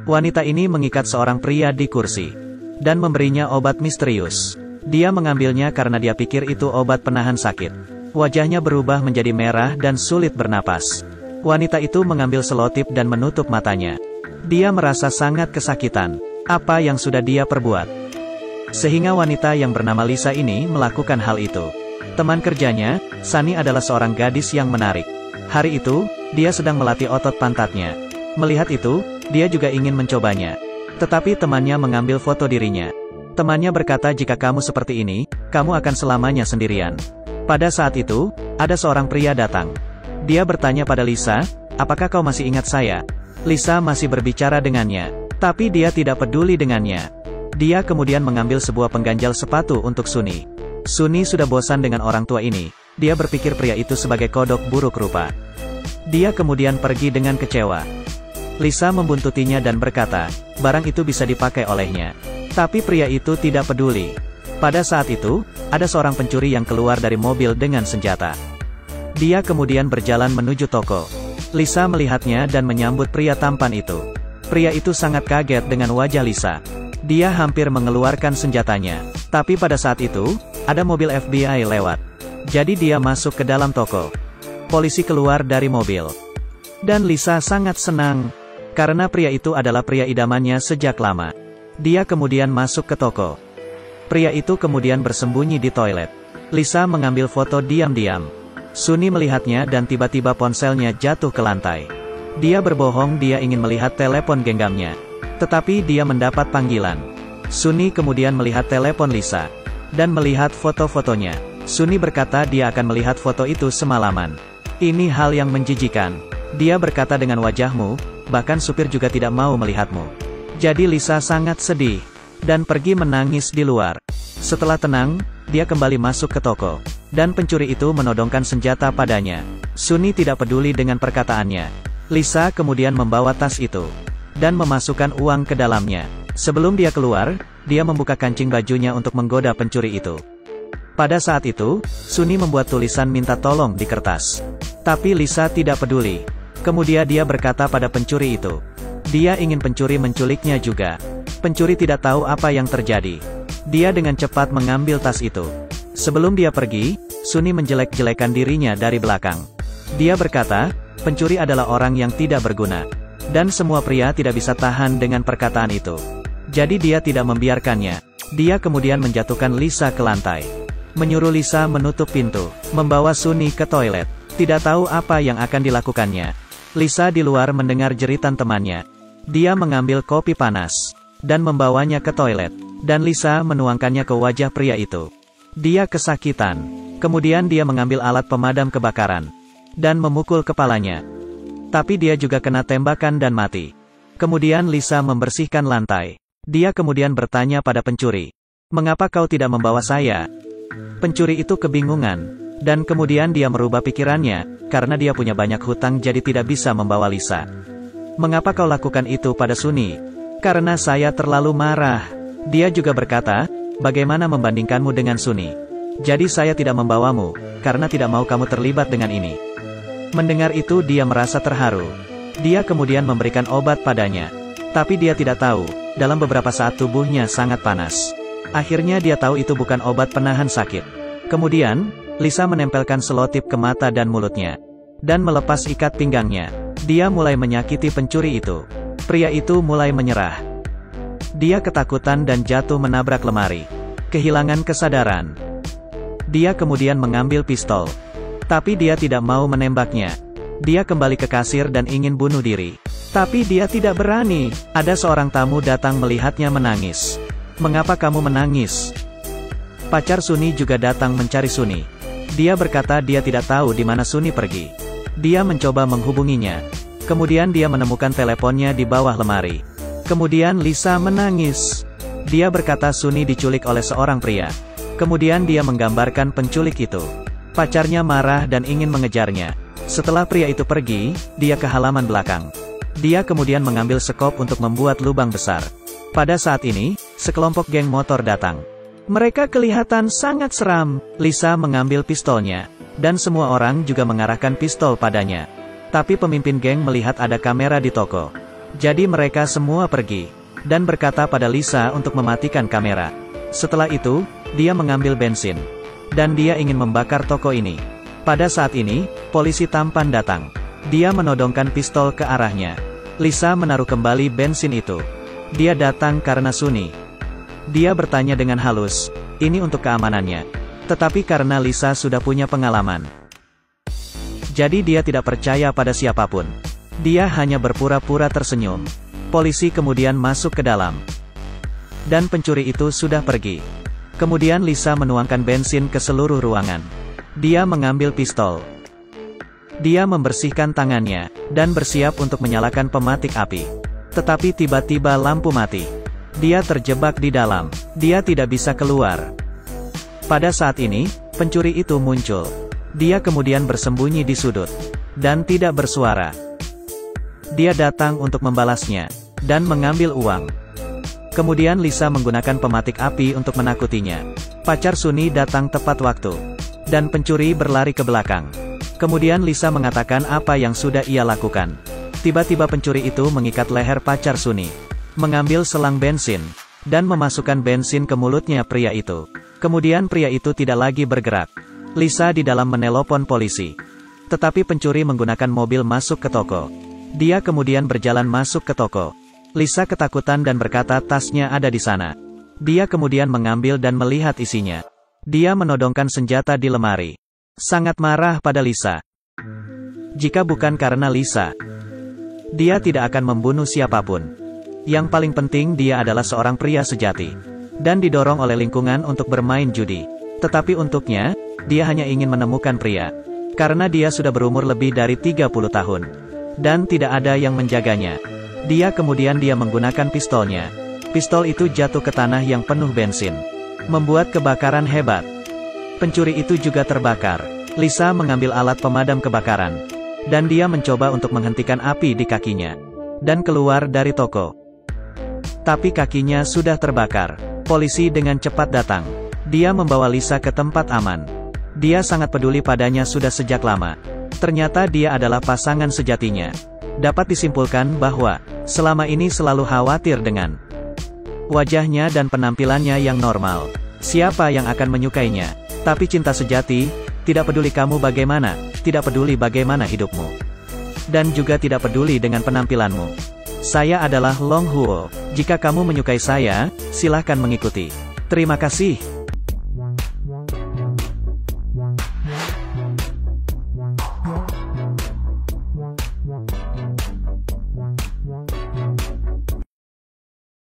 Wanita ini mengikat seorang pria di kursi dan memberinya obat misterius. Dia mengambilnya karena dia pikir itu obat penahan sakit. Wajahnya berubah menjadi merah dan sulit bernapas. Wanita itu mengambil selotip dan menutup matanya. Dia merasa sangat kesakitan. Apa yang sudah dia perbuat? Sehingga wanita yang bernama Lisa ini melakukan hal itu. Teman kerjanya, Sunny, adalah seorang gadis yang menarik. Hari itu, dia sedang melatih otot pantatnya. Melihat itu, dia juga ingin mencobanya. Tetapi temannya mengambil foto dirinya. Temannya berkata, jika kamu seperti ini, kamu akan selamanya sendirian. Pada saat itu, ada seorang pria datang. Dia bertanya pada Lisa, apakah kau masih ingat saya? Lisa masih berbicara dengannya, tapi dia tidak peduli dengannya. Dia kemudian mengambil sebuah pengganjal sepatu untuk Sunny. Sunny sudah bosan dengan orang tua ini. Dia berpikir pria itu sebagai kodok buruk rupa. Dia kemudian pergi dengan kecewa. Lisa membuntutinya dan berkata, barang itu bisa dipakai olehnya. Tapi pria itu tidak peduli. Pada saat itu, ada seorang pencuri yang keluar dari mobil dengan senjata. Dia kemudian berjalan menuju toko. Lisa melihatnya dan menyambut pria tampan itu. Pria itu sangat kaget dengan wajah Lisa. Dia hampir mengeluarkan senjatanya. Tapi pada saat itu, ada mobil FBI lewat. Jadi dia masuk ke dalam toko. Polisi keluar dari mobil. Dan Lisa sangat senang. Karena pria itu adalah pria idamannya sejak lama. Dia kemudian masuk ke toko. Pria itu kemudian bersembunyi di toilet. Lisa mengambil foto diam-diam. Sunny melihatnya dan tiba-tiba ponselnya jatuh ke lantai. Dia berbohong dia ingin melihat telepon genggamnya. Tetapi dia mendapat panggilan. Sunny kemudian melihat telepon Lisa. Dan melihat foto-fotonya. Sunny berkata dia akan melihat foto itu semalaman. Ini hal yang menjijikan. Dia berkata dengan wajahmu, bahkan supir juga tidak mau melihatmu. Jadi Lisa sangat sedih. Dan pergi menangis di luar. Setelah tenang, dia kembali masuk ke toko. Dan pencuri itu menodongkan senjata padanya. Sunny tidak peduli dengan perkataannya. Lisa kemudian membawa tas itu. Dan memasukkan uang ke dalamnya. Sebelum dia keluar, dia membuka kancing bajunya untuk menggoda pencuri itu. Pada saat itu, Sunny membuat tulisan minta tolong di kertas. Tapi Lisa tidak peduli. Kemudian dia berkata pada pencuri itu. Dia ingin pencuri menculiknya juga. Pencuri tidak tahu apa yang terjadi. Dia dengan cepat mengambil tas itu. Sebelum dia pergi, Sunny menjelek-jelekan dirinya dari belakang. Dia berkata, pencuri adalah orang yang tidak berguna. Dan semua pria tidak bisa tahan dengan perkataan itu. Jadi dia tidak membiarkannya. Dia kemudian menjatuhkan Lisa ke lantai. Menyuruh Lisa menutup pintu. Membawa Sunny ke toilet. Tidak tahu apa yang akan dilakukannya. Lisa di luar mendengar jeritan temannya. Dia mengambil kopi panas. Dan membawanya ke toilet. Dan Lisa menuangkannya ke wajah pria itu. Dia kesakitan. Kemudian dia mengambil alat pemadam kebakaran. Dan memukul kepalanya. Tapi dia juga kena tembakan dan mati. Kemudian Lisa membersihkan lantai. Dia kemudian bertanya pada pencuri. Mengapa kau tidak membawa saya? Pencuri itu kebingungan. Dan kemudian dia merubah pikirannya, karena dia punya banyak hutang jadi tidak bisa membawa Lisa. Mengapa kau lakukan itu pada Sunny? Karena saya terlalu marah. Dia juga berkata, bagaimana membandingkanmu dengan Sunny? Jadi saya tidak membawamu, karena tidak mau kamu terlibat dengan ini. Mendengar itu dia merasa terharu. Dia kemudian memberikan obat padanya. Tapi dia tidak tahu, dalam beberapa saat tubuhnya sangat panas. Akhirnya dia tahu itu bukan obat penahan sakit. Kemudian, Lisa menempelkan selotip ke mata dan mulutnya. Dan melepas ikat pinggangnya. Dia mulai menyakiti pencuri itu. Pria itu mulai menyerah. Dia ketakutan dan jatuh menabrak lemari. Kehilangan kesadaran. Dia kemudian mengambil pistol. Tapi dia tidak mau menembaknya. Dia kembali ke kasir dan ingin bunuh diri. Tapi dia tidak berani. Ada seorang tamu datang melihatnya menangis. Mengapa kamu menangis? Pacar Sunny juga datang mencari Sunny. Dia berkata dia tidak tahu di mana Sunny pergi. Dia mencoba menghubunginya. Kemudian dia menemukan teleponnya di bawah lemari. Kemudian Lisa menangis. Dia berkata Sunny diculik oleh seorang pria. Kemudian dia menggambarkan penculik itu. Pacarnya marah dan ingin mengejarnya. Setelah pria itu pergi, dia ke halaman belakang. Dia kemudian mengambil sekop untuk membuat lubang besar. Pada saat ini, sekelompok geng motor datang. Mereka kelihatan sangat seram. Lisa mengambil pistolnya. Dan semua orang juga mengarahkan pistol padanya. Tapi pemimpin geng melihat ada kamera di toko. Jadi mereka semua pergi, dan berkata pada Lisa untuk mematikan kamera. Setelah itu, dia mengambil bensin, dan dia ingin membakar toko ini. Pada saat ini, polisi tampan datang. Dia menodongkan pistol ke arahnya. Lisa menaruh kembali bensin itu. Dia datang karena Sunny. Dia bertanya dengan halus, ini untuk keamanannya. Tetapi karena Lisa sudah punya pengalaman, jadi dia tidak percaya pada siapapun. Dia hanya berpura-pura tersenyum. Polisi kemudian masuk ke dalam. Dan pencuri itu sudah pergi. Kemudian Lisa menuangkan bensin ke seluruh ruangan. Dia mengambil pistol. Dia membersihkan tangannya, dan bersiap untuk menyalakan pematik api. Tetapi tiba-tiba lampu mati. Dia terjebak di dalam. Dia tidak bisa keluar. Pada saat ini, pencuri itu muncul. Dia kemudian bersembunyi di sudut, dan tidak bersuara. Dia datang untuk membalasnya, dan mengambil uang. Kemudian Lisa menggunakan pematik api untuk menakutinya. Pacar Sunny datang tepat waktu, dan pencuri berlari ke belakang. Kemudian Lisa mengatakan apa yang sudah ia lakukan. Tiba-tiba pencuri itu mengikat leher pacar Sunny, mengambil selang bensin, dan memasukkan bensin ke mulutnya pria itu. Kemudian pria itu tidak lagi bergerak. Lisa di dalam menelpon polisi. Tetapi pencuri menggunakan mobil masuk ke toko. Dia kemudian berjalan masuk ke toko. Lisa ketakutan dan berkata tasnya ada di sana. Dia kemudian mengambil dan melihat isinya. Dia menodongkan senjata di lemari. Sangat marah pada Lisa. Jika bukan karena Lisa, dia tidak akan membunuh siapapun. Yang paling penting dia adalah seorang pria sejati, dan didorong oleh lingkungan untuk bermain judi. Tetapi untuknya, dia hanya ingin menemukan pria. Karena dia sudah berumur lebih dari 30 tahun. Dan tidak ada yang menjaganya. Dia menggunakan pistolnya. Pistol itu jatuh ke tanah yang penuh bensin, membuat kebakaran hebat. Pencuri itu juga terbakar. Lisa mengambil alat pemadam kebakaran, dan dia mencoba untuk menghentikan api di kakinya, dan keluar dari toko. Tapi kakinya sudah terbakar. Polisi dengan cepat datang. Dia membawa Lisa ke tempat aman. Dia sangat peduli padanya sudah sejak lama. Ternyata dia adalah pasangan sejatinya. Dapat disimpulkan bahwa, selama ini selalu khawatir dengan wajahnya dan penampilannya yang normal. Siapa yang akan menyukainya? Tapi cinta sejati, tidak peduli kamu bagaimana, tidak peduli bagaimana hidupmu, dan juga tidak peduli dengan penampilanmu. Saya adalah Long Huo. Jika kamu menyukai saya, silahkan mengikuti. Terima kasih.